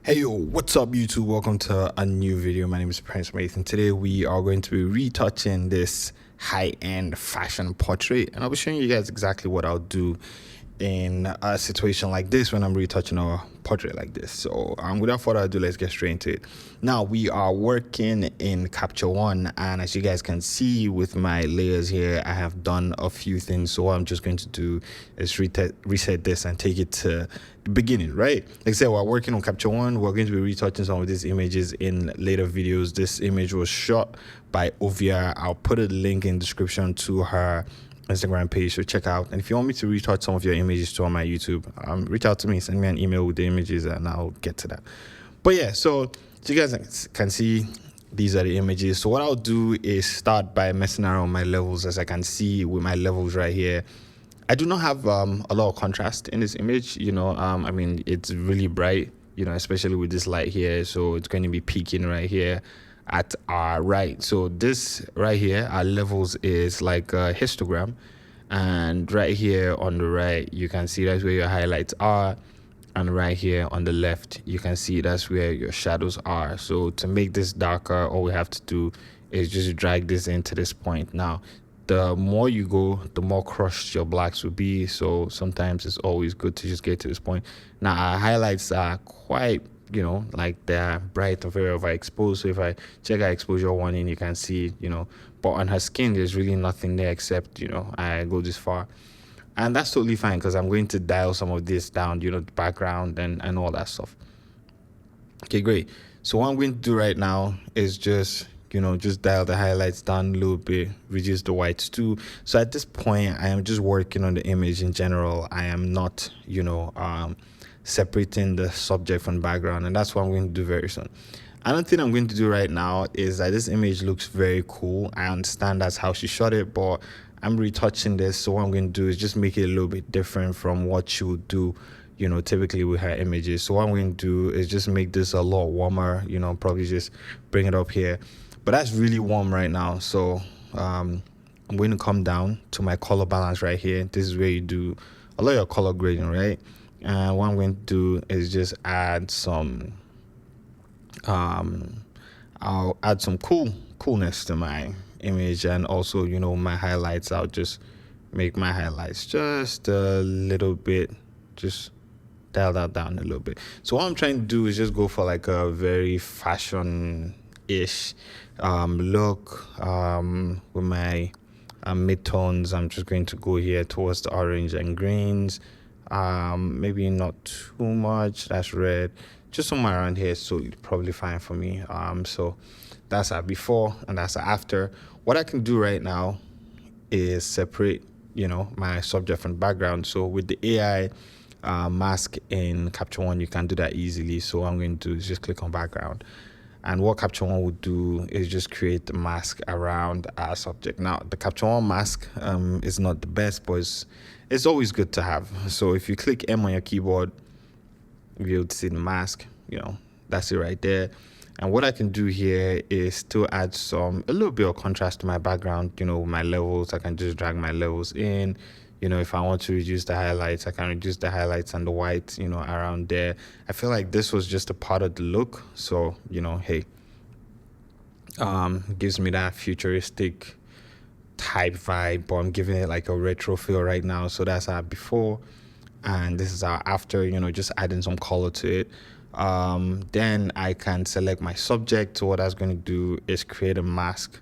Hey yo, what's up YouTube? Welcome to a new video. My name is Prince Meyson. Today we are going to be retouching this high-end fashion portrait, and I'll be showing you guys exactly what I'll do in a situation like this when I'm retouching a portrait like this. So without further ado, let's get straight into it. Now we are working in Capture One, and as you guys can see with my layers here, I have done a few things. So what I'm just going to do is reset this and take it to the beginning, right? Like I said, we're working on Capture One. We're going to be retouching some of these images in later videos. This image was shot by Ovia. I'll put a link in the description to her Instagram page, so check out. And if you want me to retouch some of your images to on my YouTube, reach out to me, send me an email with the images, and I'll get to that. But yeah, so you guys can see these are the images. So what I'll do is start by messing around with my levels. As I can see with my levels right here, I do not have a lot of contrast in this image. I mean, it's really bright, especially with this light here. So it's going to be peaking right here at our right. So this right here, our levels is like a histogram, and right here on the right you can see that's where your highlights are, and right here on the left you can see that's where your shadows are. So to make this darker, all we have to do is just drag this into this point. Now the more you go, the more crushed your blacks will be, so sometimes it's always good to just get to this point. Now our highlights are quite, like they're bright and very overexposed. So if I check our exposure one in, you can see, but on her skin there's really nothing there except, I go this far, and that's totally fine because I'm going to dial some of this down, the background and all that stuff. Okay, great. So what I'm going to do right now is just dial the highlights down a little bit, reduce the whites too. So at this point I am just working on the image in general. I am not separating the subject from the background, and that's what I'm going to do very soon. Another thing I'm going to do right now is that this image looks very cool. I understand that's how she shot it, but I'm retouching this, so what I'm going to do is just make it a little bit different from what she would do typically with her images. So what I'm going to do is just make this a lot warmer, probably just bring it up here, but that's really warm right now. So I'm going to come down to my color balance right here. This is where you do a lot of your color grading, right? And what I'm going to do is just add some I'll add some coolness to my image, and also my highlights. I'll just make my highlights just a little bit, just dial that down a little bit. So what I'm trying to do is just go for like a very fashion-ish look with my mid-tones. I'm just going to go here towards the orange and greens, maybe not too much. That's red, just somewhere around here, so it's probably fine for me. So that's our before and that's our after. What I can do right now is separate my subject from background. So with the AI mask in Capture One, you can do that easily. So what I'm going to do is just click on background, and what Capture One would do is just create the mask around our subject. Now the Capture One mask is not the best, but it's always good to have. So if you click M on your keyboard, you'll see the mask, that's it right there. And what I can do here is to add a little bit of contrast to my background, my levels. I can just drag my levels in. If I want to reduce the highlights, I can reduce the highlights and the whites, around there. I feel like this was just a part of the look. So, hey, gives me that futuristic type vibe, but I'm giving it like a retro feel right now. So that's our before, and this is our after, just adding some color to it. Then I can select my subject. So what I was going to do is create a mask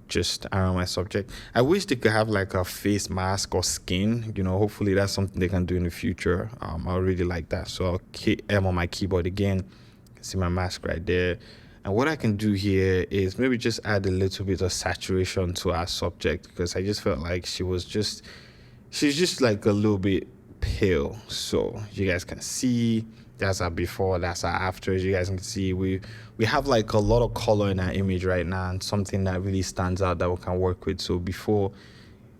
just around my subject. I wish they could have like a face mask or skin, hopefully that's something they can do in the future. I really like that. So I'll hit M on my keyboard again. You can see my mask right there. And what I can do here is maybe just add a little bit of saturation to our subject, because I just felt like she's just like a little bit pale. So you guys can see that's our before, that's our after. As you guys can see, we have like a lot of color in our image right now, and something that really stands out that we can work with. So before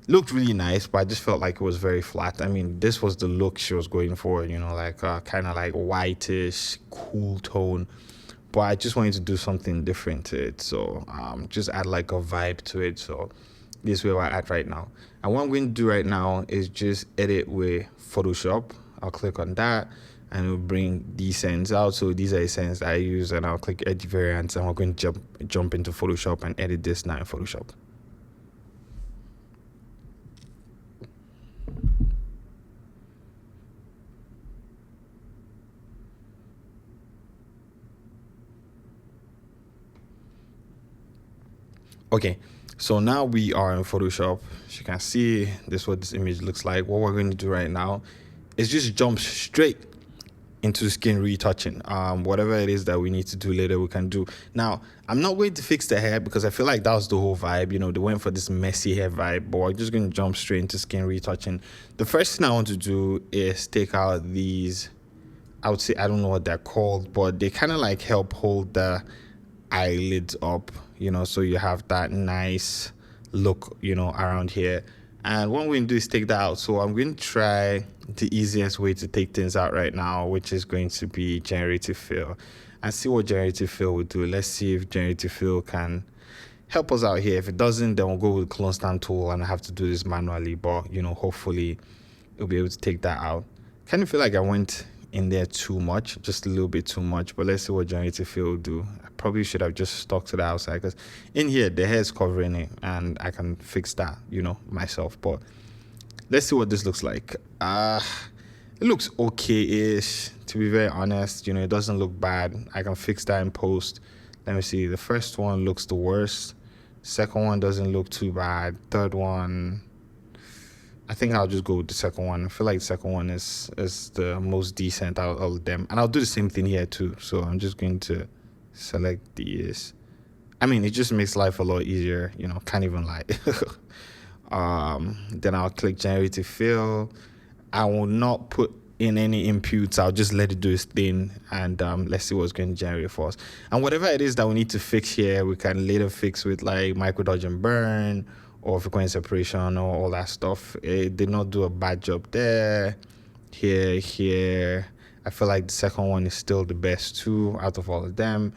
looked really nice, but I just felt like it was very flat. I mean, this was the look she was going for, like kind of like whitish cool tone, but I just wanted to do something different to it. So just add like a vibe to it. So this is where we're at right now. And what I'm going to do right now is just edit with Photoshop. I'll click on that, and it'll bring these scents out. So these are the scents I use, and I'll click edit variants, and we're going to jump into Photoshop and edit this now in Photoshop. Okay, so now we are in Photoshop. As you can see, this is what this image looks like. What we're going to do right now is just jump straight into skin retouching. Whatever it is that we need to do later, we can do. Now, I'm not going to fix the hair because I feel like that was the whole vibe. You know, they went for this messy hair vibe, but we're just going to jump straight into skin retouching. The first thing I want to do is take out these, I would say, I don't know what they're called, but they kind of like help hold the eyelids up, you know, so you have that nice look, you know, around here. And what I'm going to do is take that out. So I'm going to try the easiest way to take things out right now, which is going to be Generative Fill, and see what Generative Fill will do. Let's see if Generative Fill can help us out here. If it doesn't, then we'll go with Clone Stamp tool and I have to do this manually, but you know, hopefully it'll be able to take that out. Kind of feel like I went in there too much, just a little bit too much, but let's see what Generative Fill will do. I probably should have just stuck to the outside because in here the hair is covering it and I can fix that, you know, myself. But let's see what this looks like. It looks okay-ish, to be very honest. You know, it doesn't look bad. I can fix that in post. Let me see. The first one looks the worst. Second one doesn't look too bad. Third one, I think I'll just go with the second one. I feel like the second one is the most decent out of all of them. And I'll do the same thing here too. So I'm just going to select these. I mean, it just makes life a lot easier, you know, can't even lie. Then I'll click Generative Fill. I will not put in any inputs. I'll just let it do its thing, and let's see what's going to generate for us. And whatever it is that we need to fix here, we can later fix with like micro dodge and burn or frequency separation or all that stuff. It did not do a bad job there. Here. I feel like the second one is still the best too out of all of them.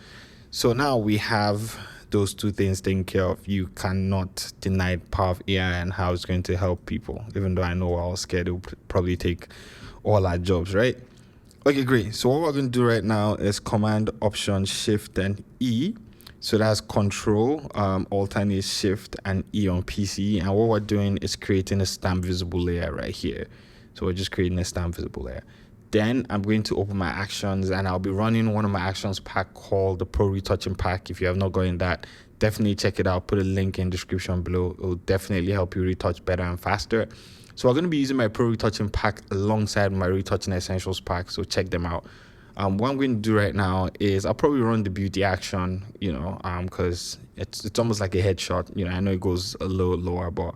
So now we have those two things taken care of. You cannot deny the power of AI and how it's going to help people, even though I know we're all scared it will probably take all our jobs, right? Okay, great. So what we're going to do right now is Command, Option, Shift, and E. So that's Control, alternate Shift, and E on PC. And what we're doing is creating a stamp visible layer right here. So we're just creating a stamp visible layer. Then I'm going to open my actions, and I'll be running one of my actions pack called the Pro Retouching pack. If you have not gotten that, definitely check it out. Put a link in the description below. It will definitely help you retouch better and faster. So I'm going to be using my Pro Retouching pack alongside my Retouching Essentials pack. So check them out. What I'm going to do right now is I'll probably run the beauty action, you know, because it's almost like a headshot. You know, I know it goes a little lower, but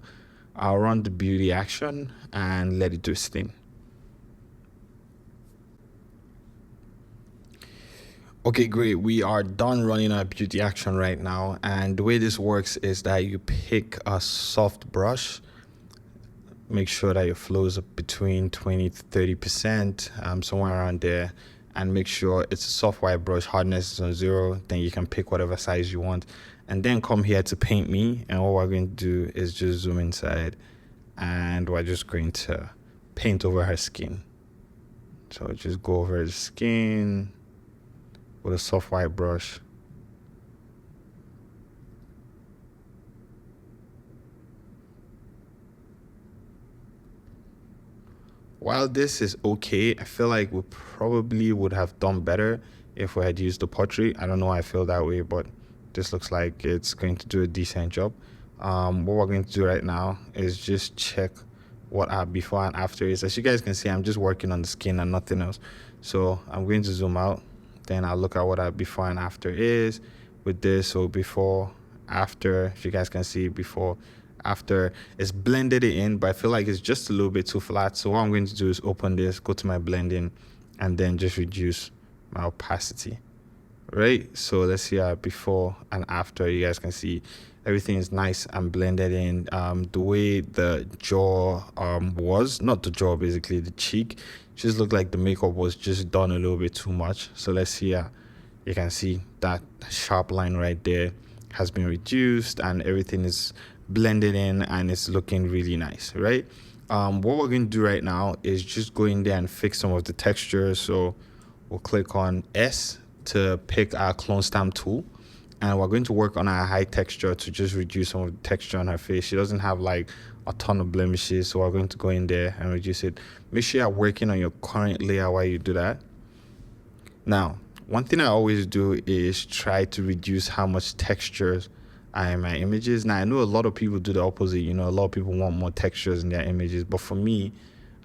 I'll run the beauty action and let it do its thing. Okay, great. We are done running our beauty action right now. And the way this works is that you pick a soft brush. Make sure that your flow is between 20 to 30%, somewhere around there. And make sure it's a soft white brush, hardness is on 0. Then you can pick whatever size you want. And then come here to paint me. And what we're going to do is just zoom inside. And we're just going to paint over her skin. So just go over the skin with a soft white brush. While this is okay, I feel like we probably would have done better if we had used the portrait. I don't know why I feel that way, but this looks like it's going to do a decent job. What we're going to do right now is just check what our before and after is. As you guys can see, I'm just working on the skin and nothing else. So I'm going to zoom out. Then I'll look at what our before and after is with this. So before, after, if you guys can see, before, after, it's blended it in, but I feel like it's just a little bit too flat. So what I'm going to do is open this, go to my blending, and then just reduce my opacity. Right? So let's see our before and after. You guys can see everything is nice and blended in. The way the jaw was, not the jaw, basically the cheek, just looked like the makeup was just done a little bit too much. So let's see, you can see that sharp line right there has been reduced and everything is blended in and it's looking really nice, right? What we're going to do right now is just go in there and fix some of the textures. So we'll click on S to pick our clone stamp tool, and we're going to work on our high texture to just reduce some of the texture on her face. She doesn't have like a ton of blemishes, so we're going to go in there and reduce it. Make sure you're working on your current layer while you do that. Now, one thing I always do is try to reduce how much textures are in my images. Now, I know a lot of people do the opposite. You know, a lot of people want more textures in their images, but for me,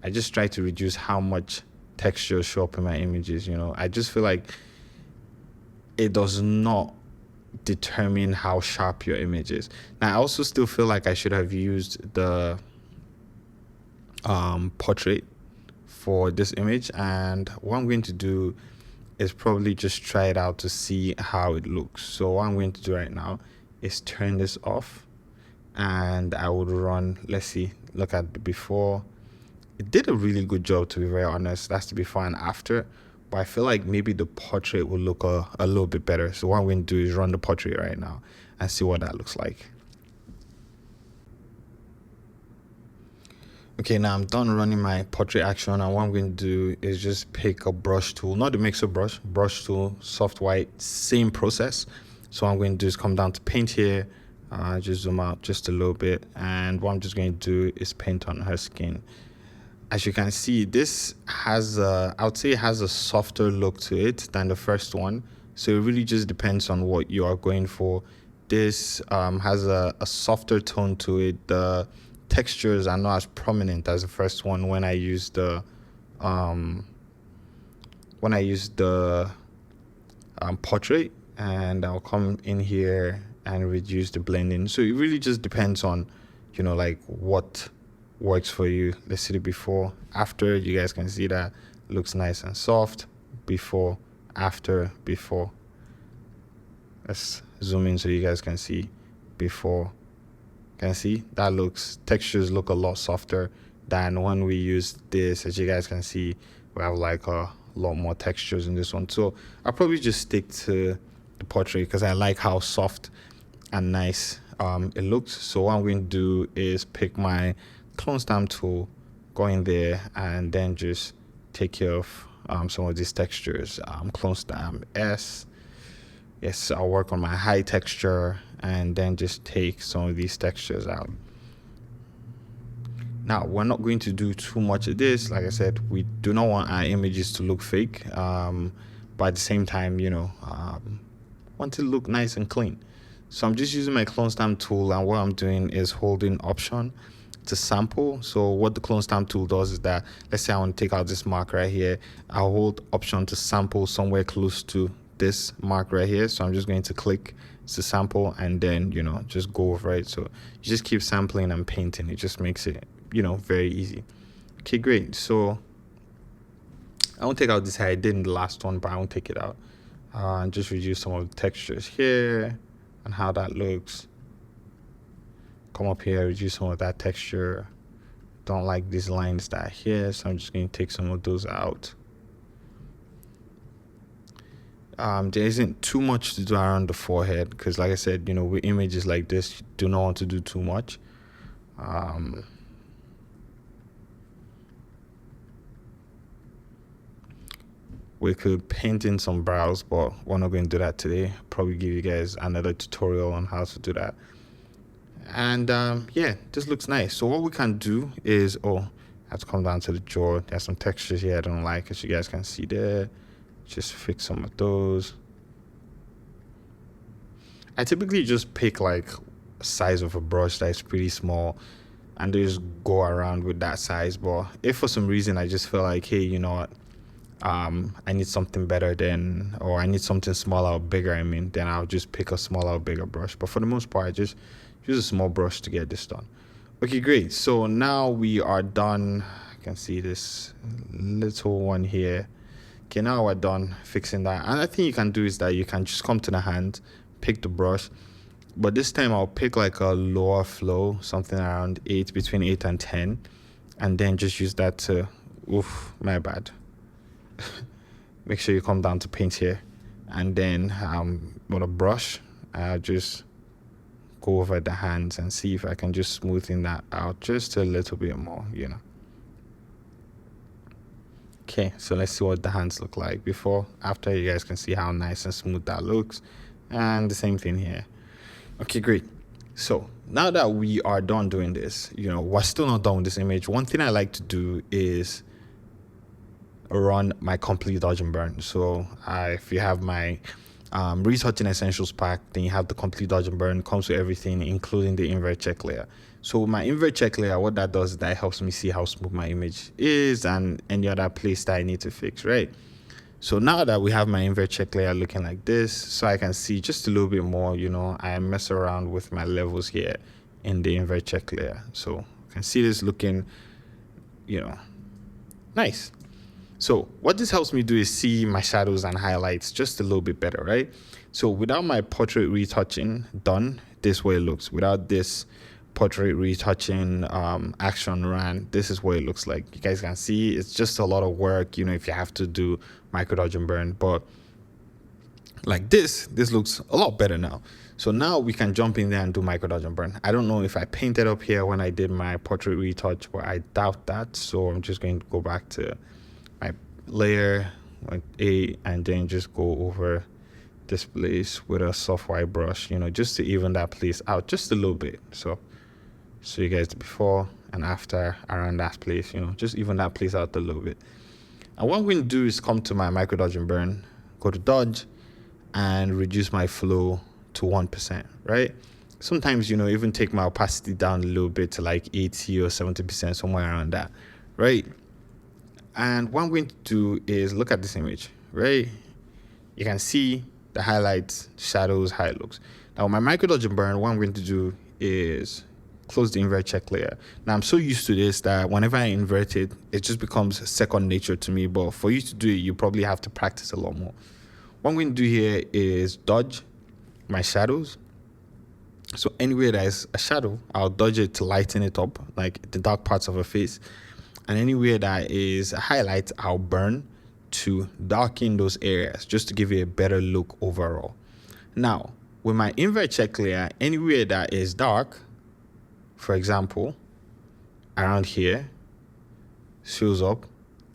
I just try to reduce how much textures show up in my images. You know, I just feel like it does not determine how sharp your image is. Now, I also still feel like I should have used the portrait for this image, and what I'm going to do is probably just try it out to see how it looks. So what I'm going to do right now is turn this off, and I would run, let's see, look at the before. It did a really good job, to be very honest. That's the before and after, but I feel like maybe the portrait will look a little bit better. So what I'm going to do is run the portrait right now and see what that looks like. Okay, now I'm done running my portrait action, and what I'm going to do is just pick a brush tool, not the mixer brush tool, soft white, same process. So what I'm going to do is come down to paint here, just zoom out just a little bit, and what I'm just going to do is paint on her skin. As you can see, this has I would say it has a softer look to it than the first one. So it really just depends on what you are going for. This has a softer tone to it. The textures are not as prominent as the first one when I used the portrait, and I'll come in here and reduce the blending. So it really just depends on, you know, like what works for you. Let's see the before, after. You guys can see that looks nice and soft. Before, after, before. Let's zoom in so you guys can see before. Can see that textures look a lot softer than when we use this. As you guys can see, we have like a lot more textures in this one. So I'll probably just stick to the portrait because I like how soft and nice it looks. So what I'm going to do is pick my clone stamp tool, go in there, and then just take care of some of these textures. Clone stamp S. Yes, I'll work on my high texture and then just take some of these textures out. Now, we're not going to do too much of this. Like I said, we do not want our images to look fake, but at the same time, you know, want to look nice and clean. So I'm just using my clone stamp tool, and what I'm doing is holding Option to sample. So what the clone stamp tool does is that, let's say I want to take out this mark right here, I'll hold Option to sample somewhere close to this mark right here. So I'm just going to click to sample, and then, you know, just go over it. So you just keep sampling and painting. It just makes it, you know, very easy. Okay, great. So I won't take out this hair. I did in the last one, but I won't take it out. And just reduce some of the textures here and how that looks. Come up here, reduce some of that texture. Don't like these lines that are here, so I'm just going to take some of those out. There isn't too much to do around the forehead because, like I said, you know, with images like this, you do not want to do too much. We could paint in some brows, but we're not going to do that today. Probably give you guys another tutorial on how to do that. And yeah, this looks nice. So what we can do is, I have to come down to the jaw. There's some textures here I don't like, as you guys can see there. Just fix some of those. I typically just pick like a size of a brush that is pretty small and just go around with that size. But if for some reason I just feel like, hey, you know what, I need something better or I need something smaller or bigger, then I'll just pick a smaller or bigger brush. But for the most part, I just use a small brush to get this done. Okay, great. So now we are done. I can see this little one here. Okay, now we're done fixing that. Another thing you can do is that you can just come to the hand, pick the brush, but this time I'll pick like a lower flow, something around 8, between 8 and 10, and then just use that to, my bad. Make sure you come down to paint here, and then with a brush, I'll just go over the hands and see if I can just smoothen that out just a little bit more, you know. Okay, so let's see what the hands look like before, after. You guys can see how nice and smooth that looks. And the same thing here. Okay, great. So now that we are done doing this, you know, we're still not done with this image. One thing I like to do is run my complete dodge and burn. So if you have my Retouching Essentials pack, then you have the complete dodge and burn. It comes with everything, including the invert check layer. So my invert check layer, what that does is that helps me see how smooth my image is and any other place that I need to fix, right? So now that we have my invert check layer looking like this, so I can see just a little bit more, you know, I mess around with my levels here in the invert check layer. So you can see this looking, you know, nice. So what this helps me do is see my shadows and highlights just a little bit better, right? So without my portrait retouching done, this way it looks. Without this portrait retouching action ran, this is what it looks like. You guys can see it's just a lot of work, you know, if you have to do micro dodge and burn. But like this looks a lot better now. So now we can jump in there and do micro dodge and burn. I don't know if I painted up here when I did my portrait retouch, but I doubt that. So I'm just going to go back to my layer like A and then just go over this place with a soft white brush, you know, just to even that place out just a little bit. So you guys, before and after around that place, you know, just even that place out a little bit. And what I'm going to do is come to my micro dodge and burn, go to dodge and reduce my flow to 1%, right? Sometimes, you know, even take my opacity down a little bit to like 80 or 70%, somewhere around that, right? And what I'm going to do is look at this image, right? You can see the highlights, shadows, how it looks. Now, with my micro dodge and burn, what I'm going to do is close the invert check layer. Now, I'm so used to this that whenever I invert it, it just becomes second nature to me. But for you to do it, you probably have to practice a lot more. What I'm going to do here is dodge my shadows. So anywhere there's a shadow, I'll dodge it to lighten it up, like the dark parts of a face. And anywhere that is a highlight, I'll burn to darken those areas just to give it a better look overall. Now, with my invert check layer, anywhere that is dark, for example, around here, shows up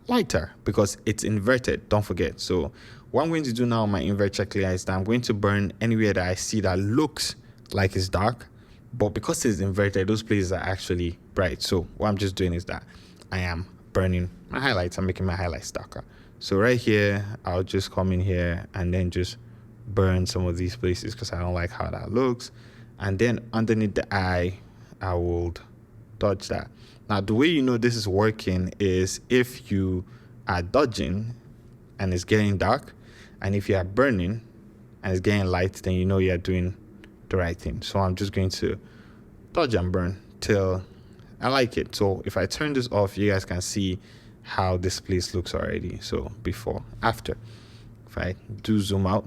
lighter because it's inverted, don't forget. So what I'm going to do now on my invert check layer is that I'm going to burn anywhere that I see that looks like it's dark, but because it's inverted, those places are actually bright. So what I'm just doing is that I am burning my highlights. I'm making my highlights darker. So right here, I'll just come in here and then just burn some of these places because I don't like how that looks. And then underneath the eye, I will dodge that. Now, the way you know this is working is if you are dodging and it's getting dark, and if you are burning and it's getting light, then you know you're doing the right thing. So I'm just going to dodge and burn till I like it. So if I turn this off, you guys can see how this place looks already. So before, after. If I do zoom out,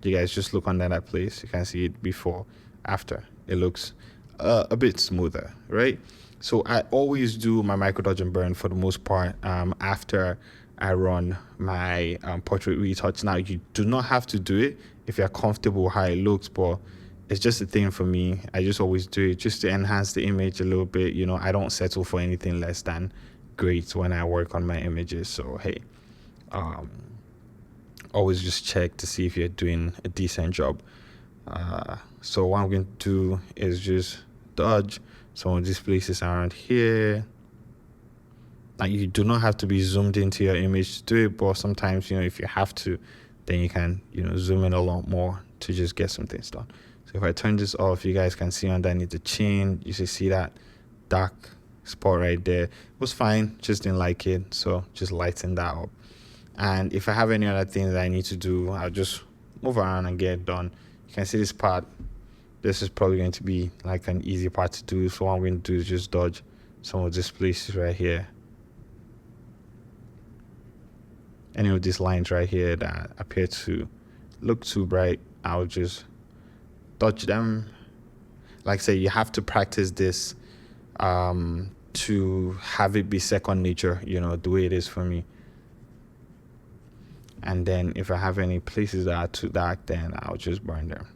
you guys just look under that place. You can see it before, after. It looks a bit smoother, right? So I always do my micro dodge and burn for the most part after I run my portrait retouch. Now, you do not have to do it if you're comfortable with how it looks, but it's just a thing for me. I just always do it just to enhance the image a little bit. You know, I don't settle for anything less than great when I work on my images. So hey, always just check to see if you're doing a decent job. So what I'm going to do is just dodge some of these places around here. Now, you do not have to be zoomed into your image to do it, but sometimes, you know, if you have to, then you can, you know, zoom in a lot more to just get some things done. So if I turn this off, you guys can see underneath the chin, you see that dark spot right there. It was fine, just didn't like it, so just lighten that up. And if I have any other things that I need to do, I'll just move around and get it done. You can see this part. This is probably going to be like an easy part to do. So what I'm going to do is just dodge some of these places right here. Any of these lines right here that appear to look too bright, I'll just dodge them. Like I say, you have to practice this to have it be second nature, you know, the way it is for me. And then if I have any places that are too dark, then I'll just burn them.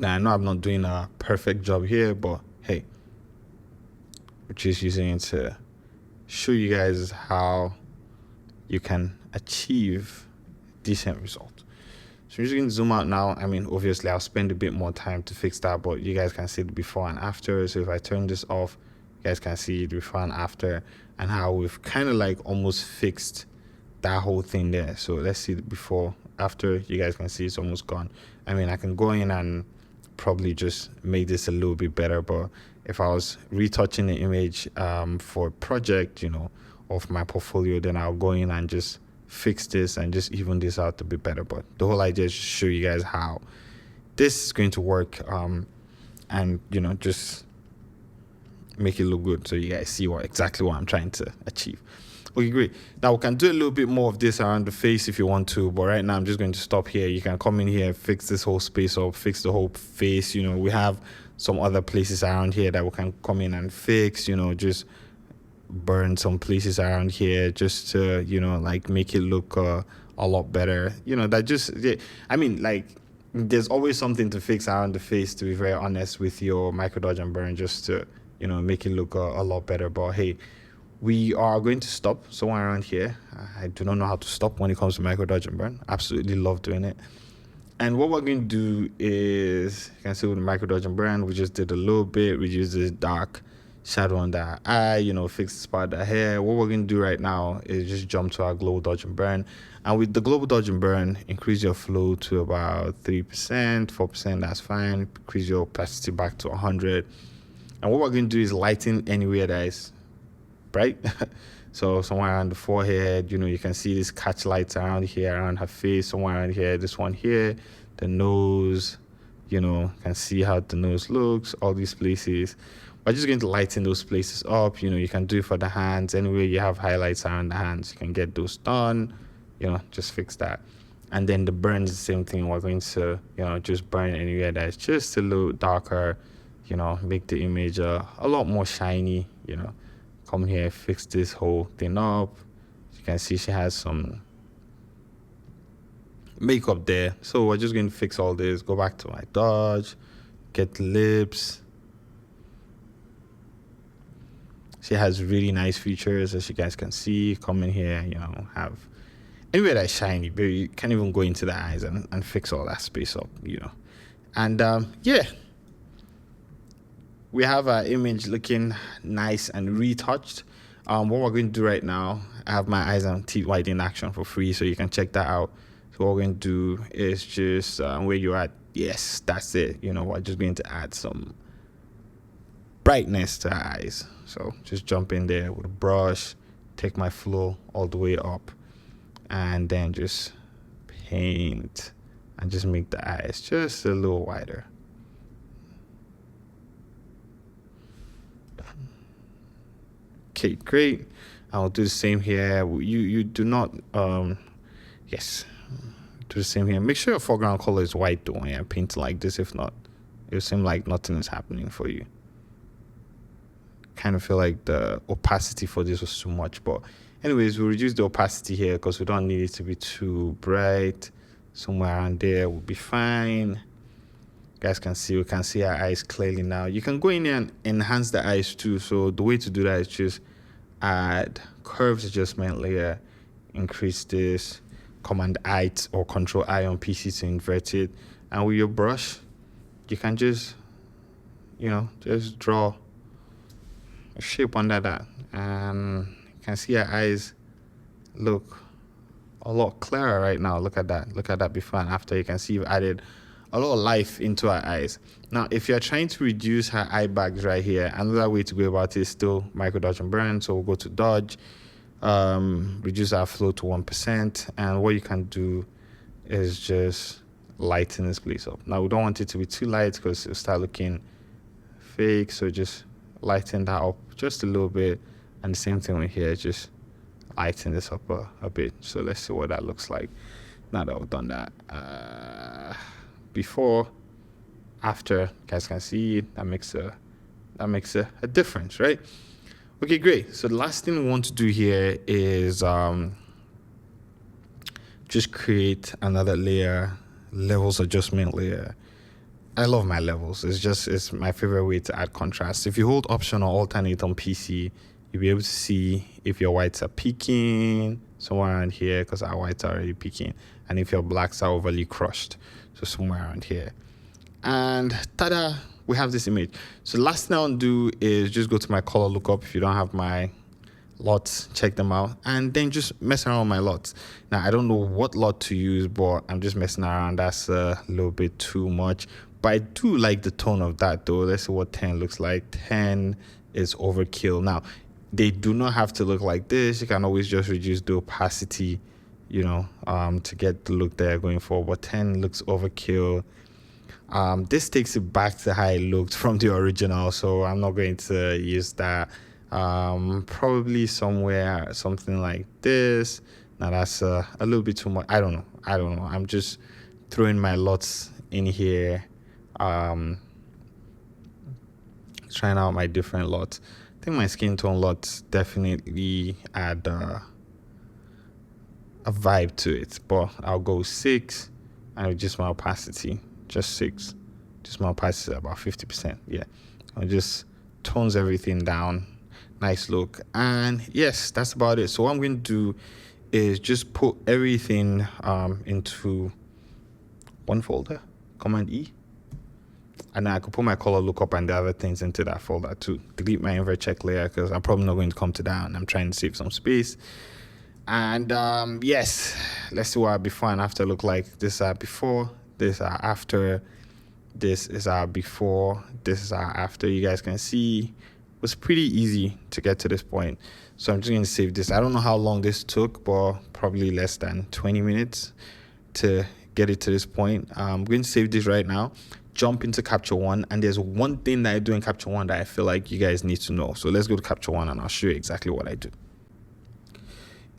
Now I know I'm not doing a perfect job here, but hey, we're just using it to show you guys how you can achieve decent results. So I'm just going to zoom out now. I mean, obviously I'll spend a bit more time to fix that, but you guys can see the before and after. So if I turn this off, you guys can see the before and after, and how we've kind of like almost fixed that whole thing there. So let's see the before, after. You guys can see it's almost gone. I mean, I can go in and probably just make this a little bit better, but if I was retouching the image for a project, you know, of my portfolio, then I'll go in and just fix this and just even this out to be better. But the whole idea is to show you guys how this is going to work, and you know, just make it look good so you guys see exactly what I'm trying to achieve. Okay, great. Now we can do a little bit more of this around the face if you want to, but right now I'm just going to stop here. You can come in here, fix this whole space up, fix the whole face. You know, we have some other places around here that we can come in and fix, you know, just burn some places around here just to, you know, like make it look a lot better. You know, that just, yeah, I mean, like, there's always something to fix around the face, to be very honest, with your micro dodge and burn, just to, you know, make it look a lot better. But hey, we are going to stop somewhere around here. I do not know how to stop when it comes to micro dodge and burn. Absolutely love doing it. And what we're going to do is, you can see with the micro dodge and burn, we just did a little bit, reduce this dark shadow on the eye, you know, fix the spot of the hair. What we're going to do right now is just jump to our global dodge and burn. And with the global dodge and burn, increase your flow to about 3%, 4%, that's fine. Increase your opacity back to 100. And what we're going to do is lighten anywhere that is bright. So somewhere around the forehead, you know, you can see this catch lights around here, around her face, somewhere around here, this one here, the nose, you know, you can see how the nose looks, all these places. We're just going to lighten those places up. You know, you can do it for the hands. Anyway, you have highlights around the hands, you can get those done, you know, just fix that. And then the burn is the same thing. We're going to, you know, just burn anywhere that's just a little darker, you know, make the image a lot more shiny, you know. Come here, fix this whole thing up. You can see she has some makeup there. So we're just going to fix all this. Go back to my dodge, get the lips. She has really nice features, as you guys can see. Come in here, you know, have anywhere that's shiny, but you can't even go into the eyes and fix all that space up, you know. And yeah, we have our image looking nice and retouched. What we're going to do right now, I have my eyes and teeth white in action for free, so you can check that out. So what we're going to do is just where you're at, yes, that's it. You know, we're just going to add some brightness to our eyes. So just jump in there with a brush, take my flow all the way up, and then just paint and just make the eyes just a little wider. Okay, great. I'll do the same here. You do not yes, do the same here. Make sure your foreground color is white though when you paint like this. If not, it'll seem like nothing is happening for you. Kind of feel like the opacity for this was too much, but anyways, we'll reduce the opacity here because we don't need it to be too bright. Somewhere around there will be fine. You guys can see, we can see our eyes clearly now. You can go in there and enhance the eyes too. So the way to do that is just add curves adjustment layer, increase this, Command I or Control I on PC to invert it, and with your brush you can just, you know, just draw a shape under that, and you can see our eyes look a lot clearer right now. Look at that before and after. You can see you've added a lot of life into our eyes. Now if you're trying to reduce her eye bags right here, another way to go about it is still micro dodge and burn. So we'll go to dodge, reduce our flow to 1%, and what you can do is just lighten this place up. Now we don't want it to be too light because it'll start looking fake, so just lighten that up just a little bit, and the same thing with here, just lighten this up a bit. So let's see what that looks like now that we've done that. Before, after, you guys can see that makes a difference, right? Okay, great. So the last thing we want to do here is just create another layer, levels adjustment layer, I love my levels. It's my favorite way to add contrast. If you hold Option or Alternate on PC, you'll be able to see if your whites are peaking somewhere around here, because our whites are already peaking, and if your blacks are overly crushed, so somewhere around here. And tada, we have this image. So the last thing I want to do is just go to my color lookup. If you don't have my lots, check them out, and then just mess around with my lots. Now I don't know what lot to use, but I'm just messing around. That's a little bit too much, but I do like the tone of that though. Let's see what 10 looks like. 10 is overkill. Now they do not have to look like this. You can always just reduce the opacity, you know, to get the look there going forward, but 10 looks overkill. This takes it back to how it looked from the original, so I'm not going to use that. Probably somewhere something like this. Now that's a little bit too much. I don't know. I'm just throwing my lots in here, trying out my different lots. I think my skin tone lots definitely add a vibe to it, but I'll go 6 and reduce my opacity, just 6. Just my opacity about 50%. Yeah, I'll just tones everything down. Nice look. And yes, that's about it. So what I'm going to do is just put everything into one folder, Command E, and I could put my color lookup and the other things into that folder too. Delete my invert check layer, because I'm probably not going to come to that, and I'm trying to save some space. And yes, let's see what our before and after look like. This is our before, this is our after, this is our before, this is our after. You guys can see it was pretty easy to get to this point. So I'm just going to save this. I don't know how long this took, but probably less than 20 minutes to get it to this point. I'm going to save this right now, jump into Capture One, and there's one thing that I do in Capture One that I feel like you guys need to know. So let's go to Capture One and I'll show you exactly what I do.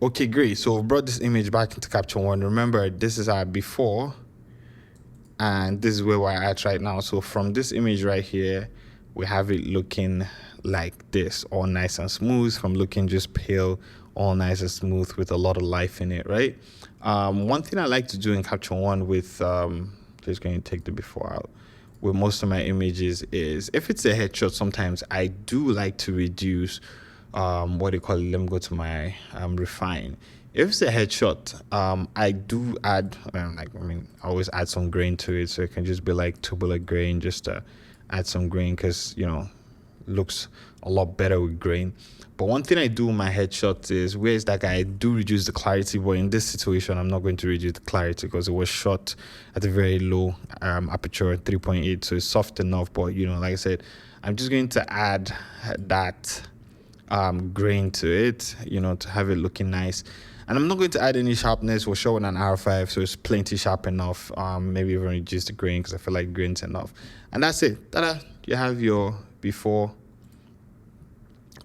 Okay, great. So I've brought this image back into Capture One. Remember, this is our before, and this is where we're at right now. So from this image right here, we have it looking like this, all nice and smooth, from looking just pale, all nice and smooth with a lot of life in it, right? One thing I like to do in Capture One with, just going to take the before out, with most of my images is, if it's a headshot, sometimes I do like to reduce, what do you call it? Let me go to my refine. If it's a headshot, I do add, I always add some grain to it, so it can just be like tubular grain, just to add some grain, because, you know, looks a lot better with grain. But one thing I do with my headshots is, where's that guy? I do reduce the clarity, but in this situation, I'm not going to reduce the clarity because it was shot at a very low aperture, 3.8, so it's soft enough. But, you know, like I said, I'm just going to add that grain to it, you know, to have it looking nice. And I'm not going to add any sharpness. We're showing an R5, so it's plenty sharp enough. Maybe even reduce the grain, because I feel like grain's enough. And that's it. Ta-da! You have your before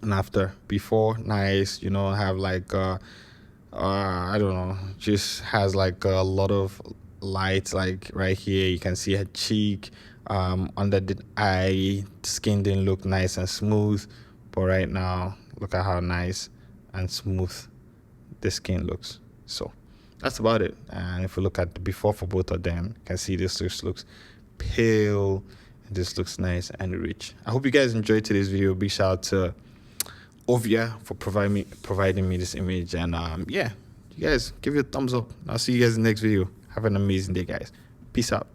and after. Before, nice, you know, have like I don't know, just has like a lot of light. Like right here, you can see her cheek, under the eye, skin didn't look nice and smooth, but right now, look at how nice and smooth the skin looks. So that's about it. And if we look at the before for both of them, you can see this just looks pale, this looks nice and rich. I hope you guys enjoyed today's video. Big shout out to Ovia for providing me this image. And yeah, you guys give it a thumbs up. I'll see you guys in the next video. Have an amazing day, guys. Peace out.